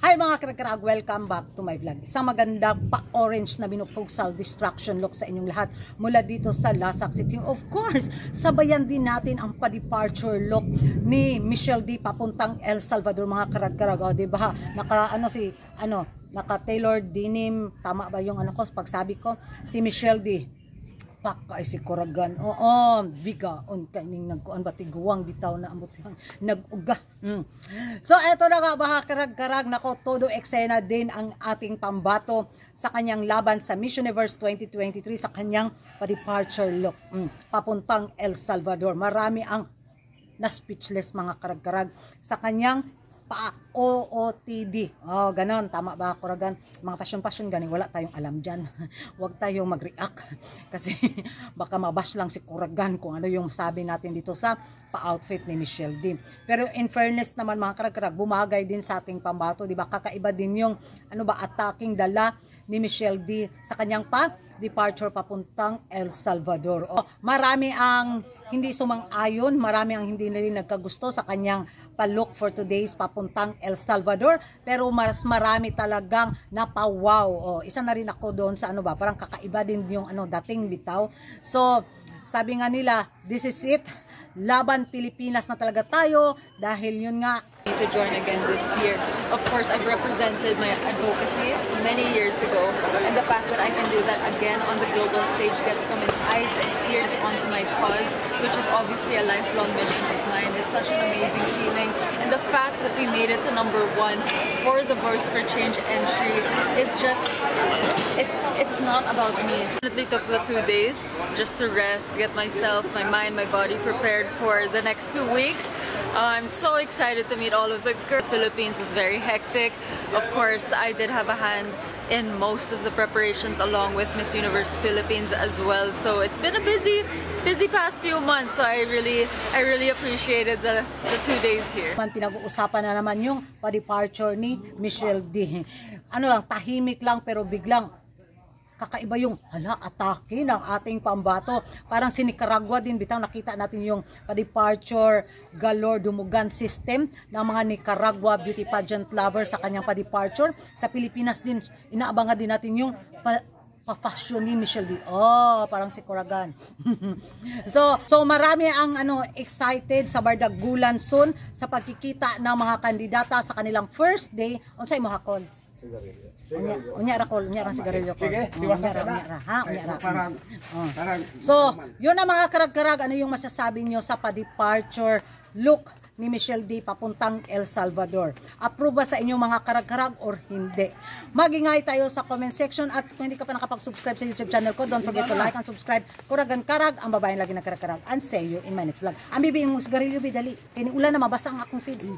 Hi mga karag-karag, welcome back to my vlog. Isang magandang pa-orange na binupugsal distraction look sa inyong lahat mula dito sa Lasak City. Of course, sabayan din natin ang pa-departure look ni Michelle D papuntang El Salvador mga karag-karag. O, diba? Naka-tailor denim, tama ba yung ano ko, pagsabi ko? Si Michelle D. Pakay si Kuragan. Oo, bigaon kaning nagkuan ba tiguwang bitaw na ambot nag-uga. So eto na nga mga karag-karag, nako todo eksena din ang ating pambato sa kanyang laban sa Miss Universe 2023 sa kanyang pa-departure look papuntang El Salvador. Marami ang na-speechless mga karag-karag sa kanyang OOTD. Oh, ganon. Tama ba, Kuragan? Mga pasyon-pasyon ganing wala tayong alam dyan. Huwag tayong mag-react. Kasi baka mabash lang si Kuragan kung ano yung sabi natin dito sa pa-outfit ni Michelle D. Pero in fairness naman mga karag-karag, bumagay din sa ating pambato. Diba? Kakaiba din yung attacking dala ni Michelle D sa kanyang departure papuntang El Salvador. Oh, marami ang hindi sumang-ayon, marami ang hindi na rin nagkagusto sa kanyang pa-look for today's papuntang El Salvador, pero mas marami talagang napawaw. Oh, isa na rin ako doon sa parang kakaiba din yung dating bitaw. So, sabi nga nila, this is it. Laban Pilipinas na talaga tayo dahil yun nga to join again this year. Of course, I've represented my advocacy many years ago, and the fact that I can do that again on the global stage gets so many eyes and ears onto my cause, which is obviously a lifelong mission of mine, is such an amazing feeling. And the fact that we made it to #1 for the Voice for Change entry is just, it's not about me. I definitely took the 2 days just to rest, get myself, my mind, my body prepared for the next 2 weeks. I'm so excited to meet all of the girls. Philippines was very hectic. Of course, I did have a hand in most of the preparations along with Miss Universe Philippines as well. So it's been a busy past few months. So I really appreciated the 2 days here. Pinag-uusapan na naman yung pa-departure ni Michelle D. Tahimik lang pero biglang kakaiba yung atake ng ating pambato. Parang si Nicaragua din bitaw, nakita natin yung pa-departure galore dumugan system ng mga Nicaragua beauty pageant lovers sa kanyang pa-departure. Sa Pilipinas din, inaabangan din natin yung pa-fashion ni Michelle D. Oh, parang si Kuragan. so marami ang excited sa bardagulan soon sa pagkikita ng mga kandidata sa kanilang first day. Unsay mo hakol? Unya ra sigarilyo ko. So, yun ang mga karag-karag, ano yung masasabi nyo sa pa-departure look ni Michelle D papuntang El Salvador? Approve ba sa inyong mga karag-karag or hindi? Magingay tayo sa comment section, at kung hindi ka pa nakapag-subscribe sa YouTube channel ko, don't forget to like and subscribe. Kuragan-karag, ang babaeng lagi na karag-karag. And see you in my next vlog. Ang bibiing mo sigarilyo, bidali. Kini ulan na mabasa ang akong feeds.